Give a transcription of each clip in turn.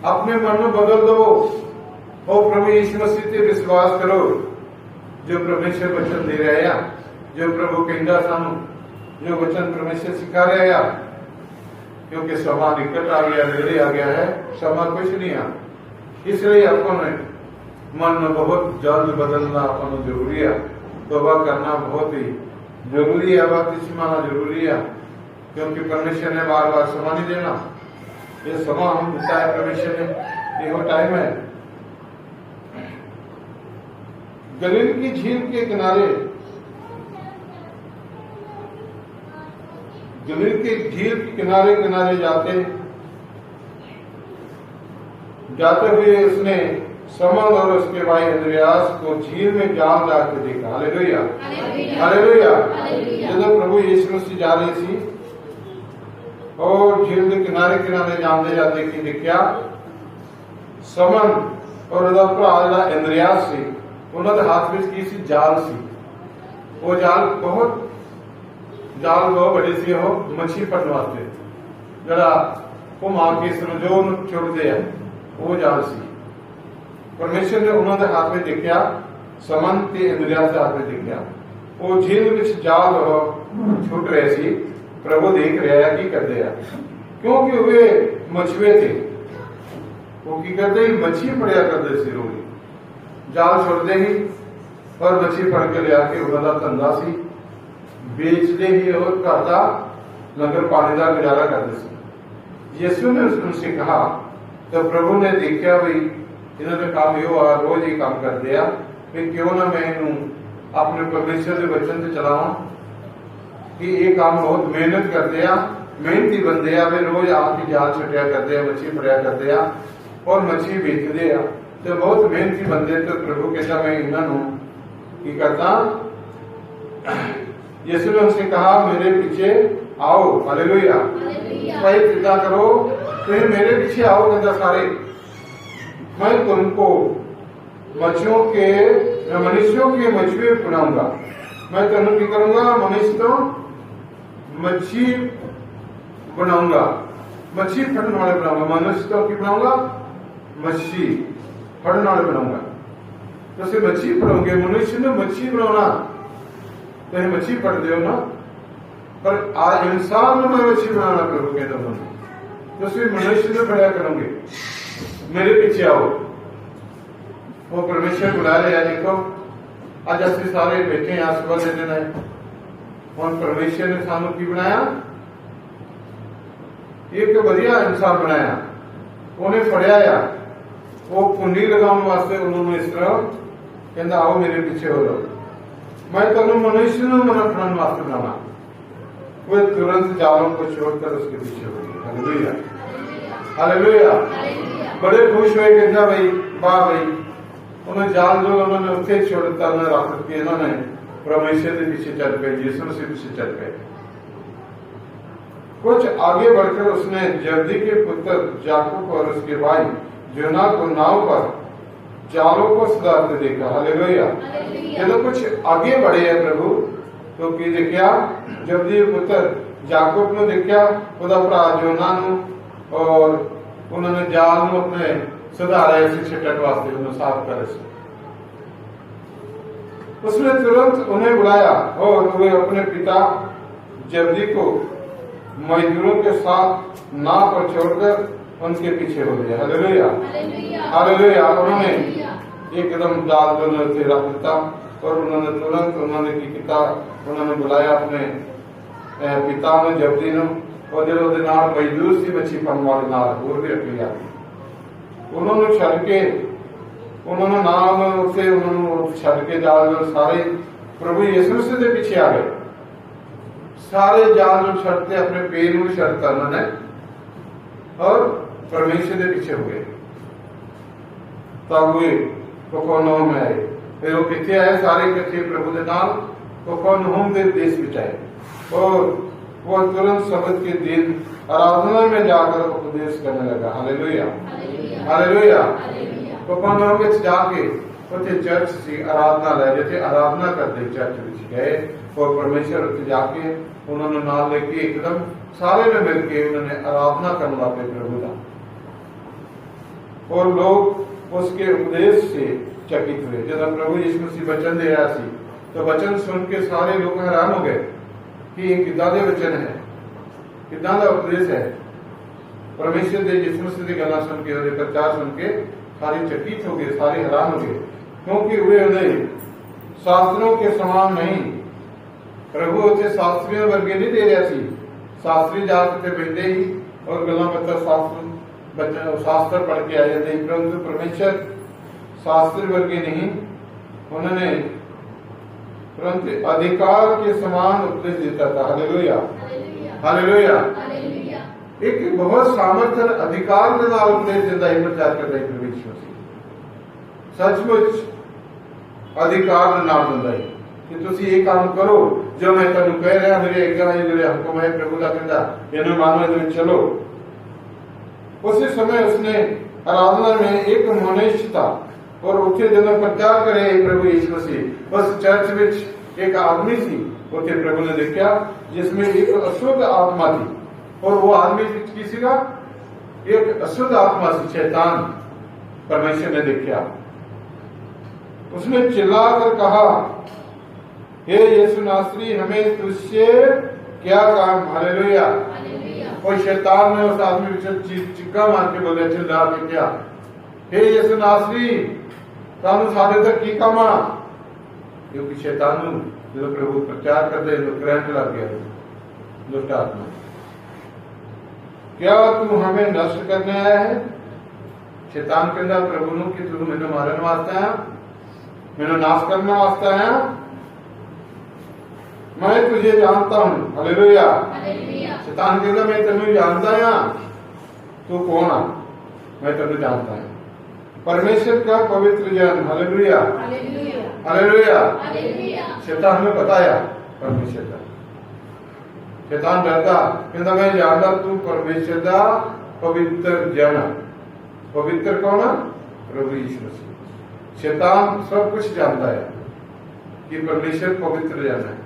अपने मन में बदल दो और प्रभु यीशु मसीह से विश्वास करो जो परमेश्वर वचन दे रहे हैं, जो प्रभु कहता सानू, जो वचन परमेश्वर सिखा रहे हैं। क्योंकि समा निकट आ गया, नेड़े आ गया है, समा कुछ नहीं है। इसलिए अपन मन में बहुत जल्द बदलना अपन जरूरी है। तौबा करना बहुत ही जरूरी है, बपतिस्मा माना जरूरी है। क्योंकि परमेश्वर ने बार बार समा नहीं देना, ये समा हम देता है परमेश्वर ने, ये टाइम है। गलील की झील के किनारे, गलील के झील के किनारे किनारे जाते हुए उसने समन और उसके भाई अंद्रयास को झील में जाल डाल के देखा। Hallelujah, hallelujah. जब प्रभु यीशु मसीह जा रही थी और झील के किनारे किनारे जाते जाते कि देखा समन और उसका भरा अंद्रयास से उन्होंने हाथ में की सी जाल सी। वो जाल बहुत बड़ी सी हो, मछली पकड़ने वास्ते जरा घुमा के जो छोड़ते हैं वो जाल सी। परमेश्वर ने उन्होंने हाथ में देखा, समन के अंद्रयास के हाथ में देखा, वो झील में जाल छूट रहे सी। प्रभु देख रहा है की करते हैं, क्योंकि वे मछुए थे, वो की करते ही मछली पड़िया करते सी। रोज जाल छोड़ते ही और मछली फड़ के ले आके उन्होंने धंधा सी बेचते ही और करता लंगर पानी का गुजारा करते थे। यीशु ने उनसे कहा, तो प्रभु ने देखा भाई इन्होंने काम यो आ रोज ही काम कर दिया, फिर क्यों ना मैं इनू अपने परमेश्वर के वचन से चलाऊं कि ये काम बहुत मेहनत करते हैं, मेहनती बंदे हैं, वे रोज आके जाल छटिया करते हैं, मछली फड़िया करते हैं और मछली बेचते हैं, तो बहुत मेहनती बंदे। तो प्रभु कहता मैं इन्हों की करता। यीशु ने उनसे कहा मेरे पीछे आओ। हालेलुया। भाई चिंता करो, तो मेरे पीछे आओ कहता सारे, मैं तुमको मछलियों के मछुए बनाऊंगा। मैं तुम की करूंगा, मनुष्य तो मच्छी बनाऊंगा, मच्छी फड़ने वाले बनाऊंगा। मनुष्य तो की बनाऊंगा, मच्छी फड़ने वाले बनाऊंगा। तो सिर्फ मच्छी फड़ोगे, मनुष्य ने मच्छी बनाना तो ये मच्छी पढ़ दो ना, पर आज इंसान में मच्छी बनाना प्रभु कहता हूं, तो सिर्फ मनुष्य ने पढ़ा करोगे। मेरे पीछे आओ। वो परमेश्वर बुला रहे हैं। देखो आज असि सारे बैठे हैं सुबह दे देना है, और परमेश्वर ने सानू की बनाया, एक बढ़िया इंसान बनाया, उन्हें फड़िया या वो कुंडी लगाने वास्ते उन्होंने इस तरह कहता आओ मेरे पीछे हो जाओ, मैं तुम मनुष्य ने मन रखने वास्ते बनाना। वो तुरंत जालों को छोड़कर उसके पीछे हो गई। Hallelujah, hallelujah. बड़े खुश हुए कहता भाई वाह भाई, उन्हें जाल जो उन्होंने उसे छोड़ता उन्हें रख के इन्होंने परमेश्वर के पीछे चल गए, यीशु से पीछे चल गए। कुछ आगे बढ़कर उसने जब्दी के पुत्र याकूब और उसके भाई यूहन्ना को नाव पर जालों को सुधारते देखा। हालेलुया। जब कुछ आगे बढ़े हैं प्रभु, तो की देखा जब्दी पुत्र याकूब ने देखा खुदा भरा यूहन्ना नु, और उन्होंने जाल में अपने सुधारा ऐसे छिटक वास्ते उन्हें साफ करे। उसने तुरंत उन्हें बुलाया और वे अपने पिता जब्दी को मजदूरों के साथ नाव पर छोड़कर उनके पीछे हो गया। Hallelujah, hallelujah. उन्होंने एकदम जाल से रख दिया और उन्होंने तुरंत उन्होंने की किया, उन्होंने बुलाया अपने पिता ने जब्दी ने, और जो मजदूर सी मच्छी फड़ने वाले नाल और भी रखी जाती, उन्होंने छड़ के उन्होंने नाम से उन्होंने छड़ के जाल सारे प्रभु यीशु से दे पीछे आ गए। सारे जाल जो छड़ते अपने पैर में छड़ता उन्होंने और परमेश्वर के पीछे हो गए। तब वे कफरनहूम में आए। फिर वो कितने आए सारे इकट्ठे प्रभु के नाम कफरनहूम के देश में आए, और वो तुरंत शब्द के दिन आराधना में जाकर उपदेश करने लगा। Hallelujah, hallelujah. कफरनहूम में जाके उसे चर्च से आराधना ले जैसे आराधना करते चर्च में गए, और परमेश्वर उसे जाके उन्होंने नाम लेके एकदम सारे में मिलके उन्होंने आराधना करने लगे प्रभु का। और लोग उसके उपदेश से चकित हुए। जब प्रभु यीशु मसीह वचन दे रहा सी तो वचन सुन के सारे लोग हैरान हो गए कि ये कितना दे वचन है, कितना दा उपदेश है। परमेश्वर दे यीशु मसीह की गल्लां सुन के, ਉਹਦੇ प्रचार सुन के सारे चकित हो गए, सारे हैरान हो गए, क्योंकि वे उन्हें शास्त्रों के समान नहीं। प्रभु उसे शास्त्रियों वर्गे नहीं दे रहा सी। शास्त्री जाके बैठे ही और गल्लां बातां शास्त्र पढ़ के आ जाते, परंतु परमेश्वर शास्त्री वर्गे नहीं, उन्होंने परंतु अधिकार के समान उपदेश देता था। Hallelujah, hallelujah. एक बहुत सामर्थ्य अधिकार के नाल उपदेश देता है, प्रचार करता है परमेश्वर से। सचमुच अधिकार नाल दिंदा है कि तुसी ये काम करो जो मैं तुहानू कह रहा, मेरे आज्ञा है, मेरे हुक्म है, प्रभु का कहता इन्हें मानो, इन्हें चलो। उसी समय उसने आराधना में एक मनुष्य था और उठे जब प्रचार करे प्रभु यीशु मसीह, उस चर्च में एक आदमी सी, उठे प्रभु ने देखा जिसमें एक अशुद्ध आत्मा थी, और वो आदमी किसी का एक अशुद्ध आत्मा सी, शैतान। परमेश्वर ने देखा, उसने चिल्लाकर कहा, हे यीशु नासरी, हमें तुझसे क्या काम। हालेलुया। और शैतान ने उस आदमी से चिक्का मार के बोले, चिल्ला के क्या, हे यीशु नासरी, तानू सारे तक की काम आ। क्योंकि शैतान जो प्रभु प्रचार करते करंट लग गया, दुष्ट आत्मा, क्या तू हमें नष्ट करने आया है। शैतान कहता प्रभु नु कि तू मैंने मारने वास्ते आया, मैंने नाश करने वास्ते आया, मैं तुझे जानता हूँ। हालेलुया। शैतान कहता मैं तेनू जानता हूं, तू कौन आ, मैं तेनू जानता हूं। परमेश्वर का पवित्र जन। Hallelujah, hallelujah. शैतान ने बताया परमेश्वर का, शैतान डरता, कहता मैं जानता तू परमेश्वर का पवित्र जन। पवित्र कौन है, प्रभु यीशु मसीह। शैतान सब कुछ जानता है कि परमेश्वर पवित्र जन है,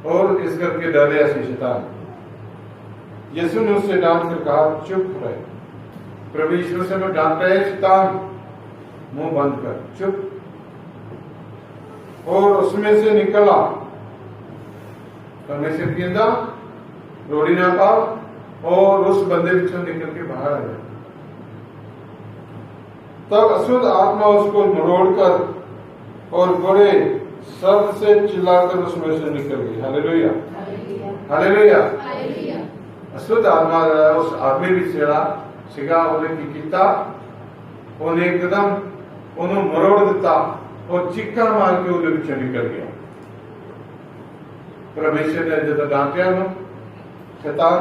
और इस करके डरे ऐसे शैतान। यीशु ने उससे डांट कर कहा, चुप रहे। प्रभु यीशु से मैं डांटता है, शैतान मुंह बंद कर, चुप। और उसमें से निकला, परमेश्वर की अंदर रोड़ी ना पाओ, और उस बंदे पिछों निकल के बाहर आ गया। तब अशुद्ध आत्मा उसको मरोड़कर और बड़े शब्द से चिल्लाकर उसमें से निकल गई। Hallelujah, hallelujah. अशुद्ध आत्मा उस आदमी भी सेड़ा सिगा, उन्हें की कीता, उन्हें एकदम उन्हें मरोड़ दिता और चिक्का मार के उन्हें पीछे निकल गया। परमेश्वर ने जब डांटा ना, शैतान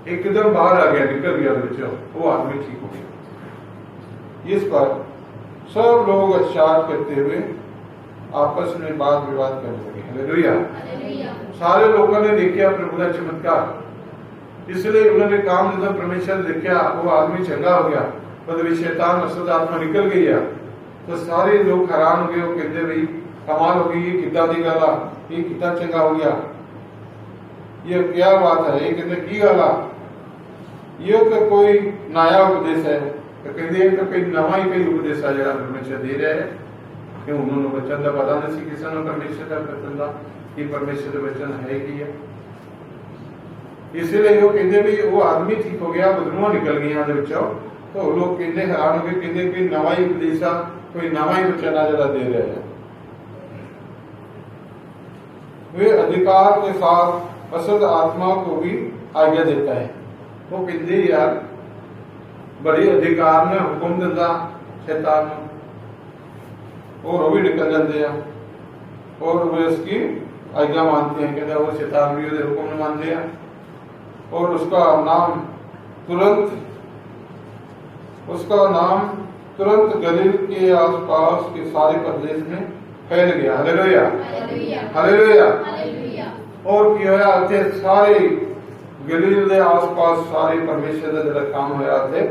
एकदम बाहर आ गया, निकल गया बच्चों, वो आदमी ठीक हो गया। इस पर सब लोग आश्चर्य करते हुए आपस में वाद विवाद करने लगे। हालेलुया। सारे लोगों ने देखा प्रभु का चमत्कार, इसलिए उन्होंने काम जब परमेश्वर ने देखा वो आदमी चंगा हो गया, तो शैतान अशुद्ध आत्मा निकल गई है, तो सारे लोग हैरान हो गए। वो कहते भाई कमाल हो गई, ये कितना दी गला, ये कितना चंगा हो गया, ये क्या बात है, ये कहते की गला, ये तो कोई नया उपदेश है। तो कहते तो कोई नवा ही कोई उपदेश है जरा परमेश्वर दे रहे हैं, कि उन्होंने वचन का पता नहीं किसी ने परमेश्वर का वचन का कि परमेश्वर का वचन है कि है। इसलिए वो कहते भी वो आदमी ठीक हो गया, बदनुआ निकल गई बच्चों। तो लोग कहते हैरान हो गए, कहते कोई नवा ही उपदेश, कोई नवा ही वचन जरा दे रहे हैं। वे अधिकार के साथ अशुद्ध आत्मा को भी आज्ञा देता है। वो कहते यार बड़ी अधिकार ने हुक्म दिता शैतान, और वो भी निकल जाते हैं, और वे उसकी आज्ञा मानते हैं। कहते वो शैतान भी उसके हुक्म मानते हैं, और उसका नाम तुरंत गलील के आसपास के सारे प्रदेश में फैल गया। Hallelujah, hallelujah. और क्या सारे गलील के आसपास सारे परमेश्वर का जरा काम होया थे,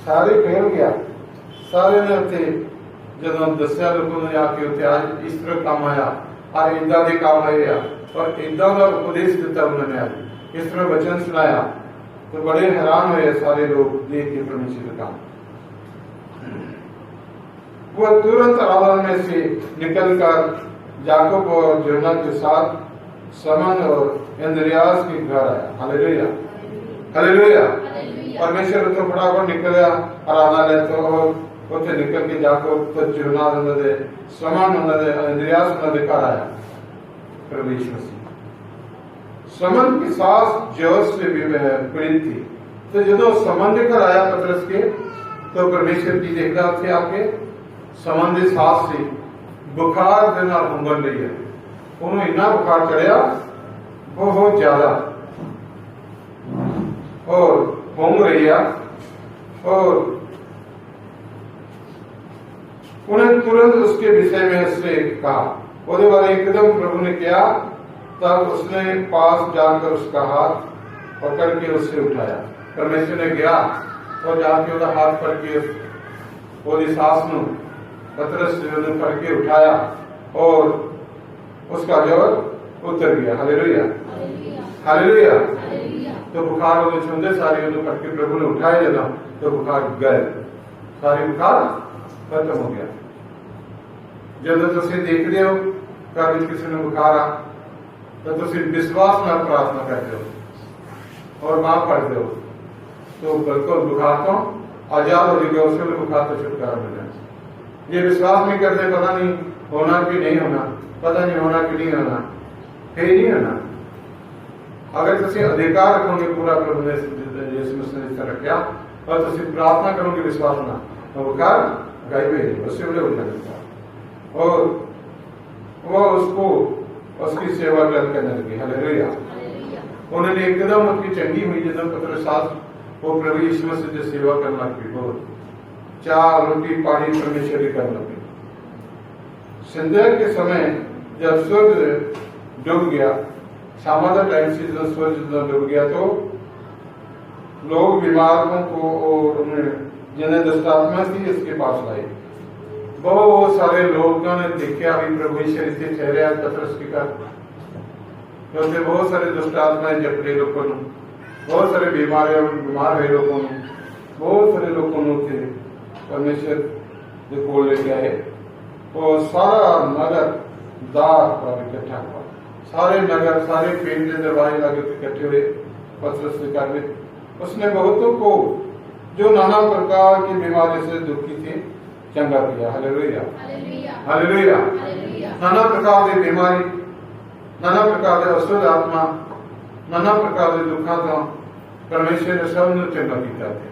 सारे फैल गया। सारे ने उसे जब दसिया लोगों ने आके उसे आज इस तरह काम आया, और इदा के काम आए, और इदा का उपदेश दिता उन्होंने, इस तरह वचन सुनाया, तो बड़े हैरान हुए सारे लोग देख के परमेश्वर का। वह तुरंत आराधना में से निकलकर याकूब और यूहन्ना के साथ समन और इंद्रियास के घर आया। Hallelujah, hallelujah. परमेश्वर तो फटाफट निकल गया आराधनालय तो, और उसे निकल के याकूब तो यूहन्ना उन्होंने समन उन्होंने इंद्रियास उन्होंने घर आया। प्रभु यीशु मसीह समन की सास जोश से पीड़ित थी, तो जो समन लेकर आया पतरस के, तो परमेश्वर की देख रहा थे आके समन की सास से बुखार देना हुंगर ले है। उन्होंने इतना बुखार चढ़िया बहुत ज्यादा और होंग रही है, और उन्हें तुरंत उसके विषय में उससे कहा। उसके बाद एकदम प्रभु ने किया, तब उसने पास जाकर उसका हाथ पकड़ के उससे उठाया। परमेश्वर ने गया और जाके उसका हाथ पकड़ के उसकी सास ने पतरस ने पकड़ के उठाया और उसका जोर उतर गया। Hallelujah, hallelujah. तो बुखार उन्हें छुंदे सारी उन्हें पकड़ के प्रभु ने उठाया जना, तो बुखार गए, सारी बुखार खत्म हो गया। जब तुम देख रहे हो कभी किसी ने बुखार आ, तो तुम विश्वास में प्रार्थना करते हो और मां पढ़ते हो, तो बिल्कुल बुखार तो आजाद हो जाएगा, उससे भी बुखार तो छुटकारा मिल जाए। ये विश्वास नहीं करते, पता नहीं होना कि नहीं होना, पता नहीं होना कि नहीं होना, फिर नहीं होना। अगर तुम अधिकार रखोगे पूरा प्रभु ने यीशु मसीह ने रखा और तुम प्रार्थना करोगे विश्वास में, तो बुखार गायब है, उससे बड़े उठ जाएगा और वो उसको उसकी सेवा करने लगी। हालेलुया। उन्होंने एकदम उसकी चंगी हुई जब पतरस साथ वो प्रभु यीशु मसीह की सेवा करना की, बहुत चार रोटी पानी परमेश्वर की करना की। संध्या के समय जब सूर्य डूब गया, शाम टाइम से जब सूर्य डूब गया, तो लोग बीमारों को और जिन्हें दुष्ट आत्मा थी इसके पास लाए। बहुत सारे लोगों ने देखा अभी प्रभु यीशु से ठहरे पतरस के घर, क्योंकि बहुत सारे दुष्ट आत्माएं जपड़े लोगों ने, बहुत सारे बीमार हुए लोगों ने, बहुत सारे लोगों ने थे परमेश्वर जो बोल लेके आए, तो सारा नगर दार पर इकट्ठा हुआ, सारे नगर सारे पेड़ के दरवाजे लगे इकट्ठे हुए पतरस के घर में। उसने बहुतों को जो नाना प्रकार की बीमारी से दुखी थे चंगा किया। Hallelujah, hallelujah. नाना प्रकार की बीमारी, नाना प्रकार के अशुद्ध आत्मा, नाना प्रकार के दुखा था परमेश्वर ने सबने चंगा किया थे,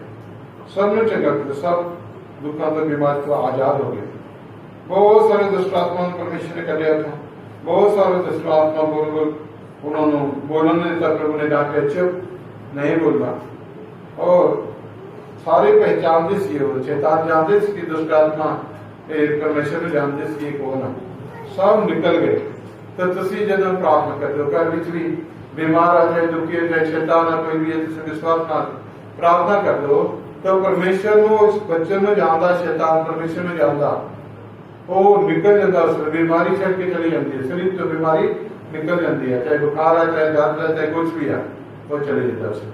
सबने चंगा किया, सब दुखा तो बीमारी तो आजाद हो गए। बहुत सारे दुष्ट आत्मा परमेश्वर ने कर लिया था, बहुत सारे दुष्ट आत्मा बोल उन्होंने बोलने देता, प्रभु ने डांटे चुप नहीं बोलना, और सारे पहचानते सी हो, शैतान जानते सी दुष्ट आत्मा परमेश्वर ने जानते सी कौन है, सब निकल गए। तो तुसी जब प्रार्थना करते हो, घर भी बीमार आ जाए, दुखी हो जाए, शैतान आ कोई भी विश्वास ना प्रार्थना कर दो, तो परमेश्वर में उस बच्चे में जानता, शैतान परमेश्वर में जानता, वो निकल जाता, उस बीमारी छट के चली जाती है, शरीर तो बीमारी निकल जाती है, चाहे बुखार है, चाहे दर्द है, चाहे कुछ भी है, वो चले जाता है उसमें,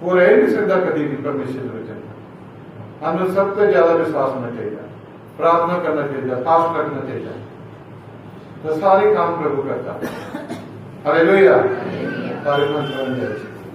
वो रह नहीं सकता कभी भी परमेश्वर में। हमें सबसे ज्यादा विश्वास होना चाहिए, प्रार्थना करना चाहिए, फास्ट रखना चाहिए, तो सारे काम प्रभु करता है। हालेलुया, सारे काम करने चाहिए।